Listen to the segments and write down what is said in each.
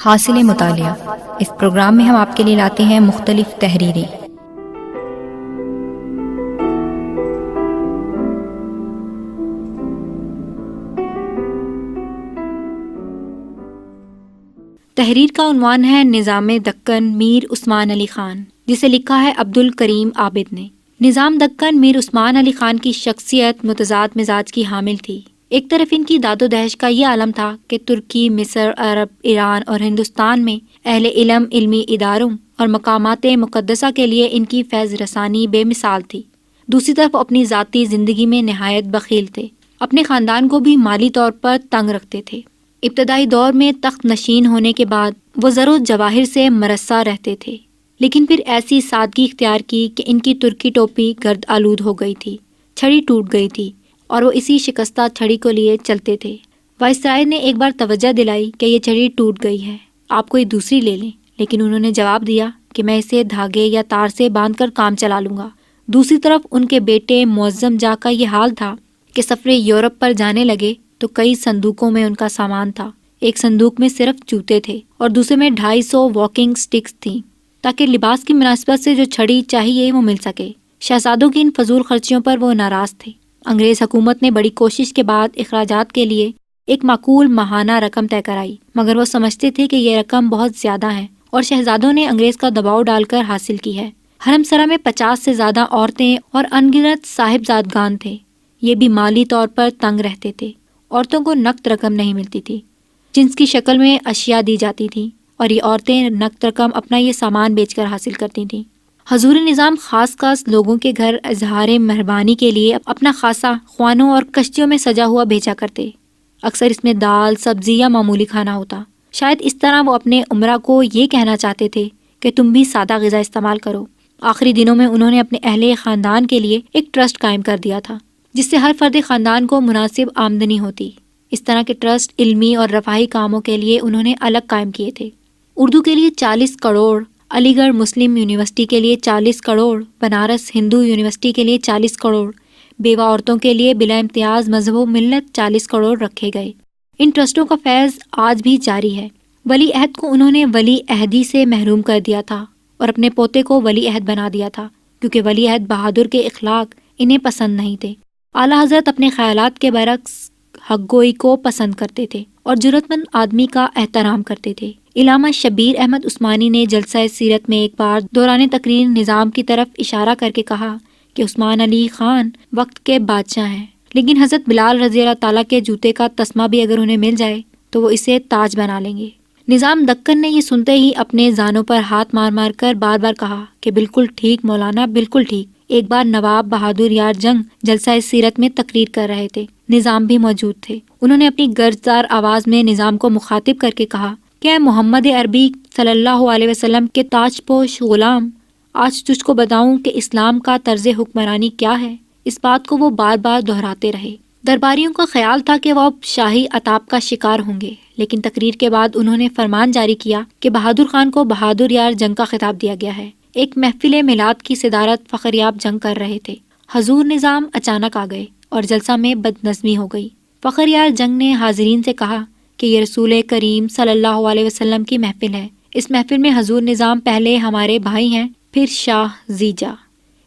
حاصل مطالعہ۔ اس پروگرام میں ہم آپ کے لیے لاتے ہیں مختلف تحریریں۔ تحریر کا عنوان ہے نظام دکن میر عثمان علی خان، جسے لکھا ہے عبد الکریم عابد نے۔ نظام دکن میر عثمان علی خان کی شخصیت متضاد مزاج کی حامل تھی۔ ایک طرف ان کی داد و دہش کا یہ عالم تھا کہ ترکی، مصر، عرب، ایران اور ہندوستان میں اہل علم، علمی اداروں اور مقامات مقدسہ کے لیے ان کی فیض رسانی بے مثال تھی۔ دوسری طرف اپنی ذاتی زندگی میں نہایت بخیل تھے، اپنے خاندان کو بھی مالی طور پر تنگ رکھتے تھے۔ ابتدائی دور میں تخت نشین ہونے کے بعد وہ زر و جواہر سے مرصع رہتے تھے، لیکن پھر ایسی سادگی اختیار کی کہ ان کی ترکی ٹوپی گرد آلود ہو گئی تھی، چھڑی ٹوٹ گئی تھی اور وہ اسی شکستہ چھڑی کو لیے چلتے تھے۔ وائسرائے نے ایک بار توجہ دلائی کہ یہ چھڑی ٹوٹ گئی ہے، آپ کوئی دوسری لے لیں، لیکن انہوں نے جواب دیا کہ میں اسے دھاگے یا تار سے باندھ کر کام چلا لوں گا۔ دوسری طرف ان کے بیٹے معظم جاہ کا یہ حال تھا کہ سفر یورپ پر جانے لگے تو کئی صندوقوں میں ان کا سامان تھا۔ ایک صندوق میں صرف جوتے تھے اور دوسرے میں 250 واکنگ سٹکس تھیں، تاکہ لباس کی مناسبت سے جو چھڑی چاہیے وہ مل سکے۔ شہزادوں کی ان فضول خرچیوں پر وہ ناراض تھے۔ انگریز حکومت نے بڑی کوشش کے بعد اخراجات کے لیے ایک معقول ماہانہ رقم طے کرائی، مگر وہ سمجھتے تھے کہ یہ رقم بہت زیادہ ہے اور شہزادوں نے انگریز کا دباؤ ڈال کر حاصل کی ہے۔ حرم سرا میں 50 سے زیادہ عورتیں اور انگنت صاحبزادگان تھے، یہ بھی مالی طور پر تنگ رہتے تھے۔ عورتوں کو نقد رقم نہیں ملتی تھی، جنس کی شکل میں اشیاء دی جاتی تھی، اور یہ عورتیں نقد رقم اپنا یہ سامان بیچ کر حاصل کرتی تھیں۔ حضور نظام خاص لوگوں کے گھر اظہار مہربانی کے لیے اپنا خاصہ خوانوں اور کشتیوں میں سجا ہوا بھیجا کرتے۔ اکثر اس میں دال، سبزی یا معمولی کھانا ہوتا۔ شاید اس طرح وہ اپنے عمرہ کو یہ کہنا چاہتے تھے کہ تم بھی سادہ غذا استعمال کرو۔ آخری دنوں میں انہوں نے اپنے اہل خاندان کے لیے ایک ٹرسٹ قائم کر دیا تھا، جس سے ہر فرد خاندان کو مناسب آمدنی ہوتی۔ اس طرح کے ٹرسٹ علمی اور رفاہی کاموں کے لیے انہوں نے الگ قائم کیے تھے۔ اردو کے لیے 40 کروڑ، علی گڑھ مسلم یونیورسٹی کے لیے 40 کروڑ، بنارس ہندو یونیورسٹی کے لیے 40 کروڑ، بیوہ عورتوں کے لیے بلا امتیاز مذہب و ملت 40 کروڑ رکھے گئے۔ ان ٹرسٹوں کا فیض آج بھی جاری ہے۔ ولی عہد کو انہوں نے ولی عہدی سے محروم کر دیا تھا اور اپنے پوتے کو ولی عہد بنا دیا تھا، کیونکہ ولی عہد بہادر کے اخلاق انہیں پسند نہیں تھے۔ اعلیٰ حضرت اپنے خیالات کے برعکس حق گوئی کو پسند کرتے تھے اور جرأت مند آدمی کا احترام کرتے تھے۔ علامہ شبیر احمد عثمانی نے جلسہ سیرت میں ایک بار دوران تقریر نظام کی طرف اشارہ کر کے کہا کہ عثمان علی خان وقت کے بادشاہ ہیں، لیکن حضرت بلال رضی اللہ تعالیٰ کے جوتے کا تسمہ بھی اگر انہیں مل جائے تو وہ اسے تاج بنا لیں گے۔ نظام دکن نے یہ سنتے ہی اپنے زانوں پر ہاتھ مار مار کر بار بار کہا کہ بالکل ٹھیک مولانا، بالکل ٹھیک۔ ایک بار نواب بہادر یار جنگ جلسہ سیرت میں تقریر کر رہے تھے، نظام بھی موجود تھے۔ انہوں نے اپنی گرجدار آواز میں نظام کو مخاطب کر کے کہا کہ اے محمد عربی صلی اللہ علیہ وسلم کے تاج پوش غلام، آج تجھ کو بتاؤں کہ اسلام کا طرز حکمرانی کیا ہے۔ اس بات کو وہ بار بار دہراتے رہے۔ درباریوں کا خیال تھا کہ وہ اب شاہی عطاب کا شکار ہوں گے، لیکن تقریر کے بعد انہوں نے فرمان جاری کیا کہ بہادر خان کو بہادر یار جنگ کا خطاب دیا گیا ہے۔ ایک محفل میلاد کی صدارت فخریاب جنگ کر رہے تھے۔ حضور نظام اچانک آ گئے اور جلسہ میں بدنظمی ہو گئی۔ فخریار جنگ نے حاضرین سے کہا کہ یہ رسول کریم صلی اللہ علیہ وسلم کی محفل ہے، اس محفل میں حضور نظام پہلے ہمارے بھائی ہیں، پھر شاہ زیجا۔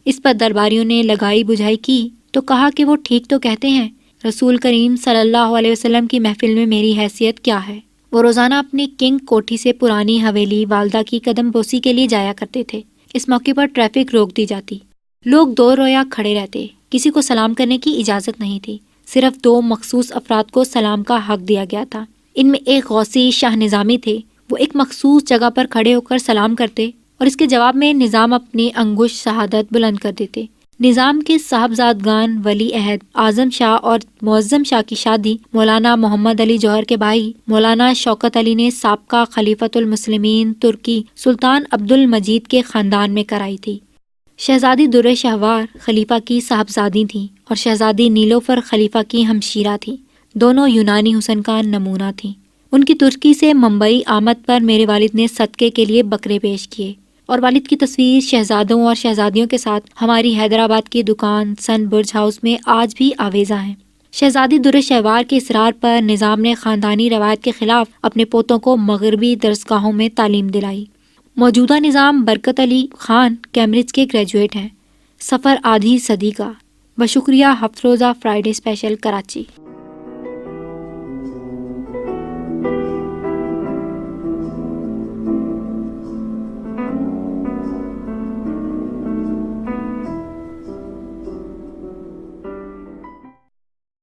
اس پر درباریوں نے لگائی بجھائی کی تو کہا کہ وہ ٹھیک تو کہتے ہیں، رسول کریم صلی اللہ علیہ وسلم کی محفل میں میری حیثیت کیا ہے؟ وہ روزانہ اپنی کنگ کوٹھی سے پرانی حویلی والدہ کی قدم بوسی کے لیے جایا کرتے تھے۔ اس موقع پر ٹریفک روک دی جاتی، لوگ دو رویا کھڑے رہتے، کسی کو سلام کرنے کی اجازت نہیں تھی، صرف 2 مخصوص افراد کو سلام کا حق دیا گیا تھا۔ ان میں ایک غوثی شاہ نظامی تھے، وہ ایک مخصوص جگہ پر کھڑے ہو کر سلام کرتے اور اس کے جواب میں نظام اپنی انگشت شہادت بلند کر دیتے۔ نظام کے صاحبزادگان ولی عہد اعظم شاہ اور معظم شاہ کی شادی مولانا محمد علی جوہر کے بھائی مولانا شوکت علی نے سابقہ خلیفۃ المسلمین ترکی سلطان عبد المجید کے خاندان میں کرائی تھی۔ شہزادی در شہوار خلیفہ کی صاحبزادی تھیں اور شہزادی نیلوفر خلیفہ کی ہمشیرہ تھیں، دونوں یونانی حسن کا نمونہ تھیں۔ ان کی ترکی سے ممبئی آمد پر میرے والد نے صدقے کے لیے بکرے پیش کیے اور والد کی تصویر شہزادوں اور شہزادیوں کے ساتھ ہماری حیدرآباد کی دکان سن برج ہاؤس میں آج بھی آویزاں ہیں۔ شہزادی در شہوار کے اصرار پر نظام نے خاندانی روایت کے خلاف اپنے پوتوں کو مغربی درسگاہوں میں تعلیم دلائی۔ موجودہ نظام برکت علی خان کیمبرج کے گریجویٹ ہیں۔ سفر آدھی صدی کا۔ بشکریہ ہفت روزہ فرائیڈے اسپیشل کراچی۔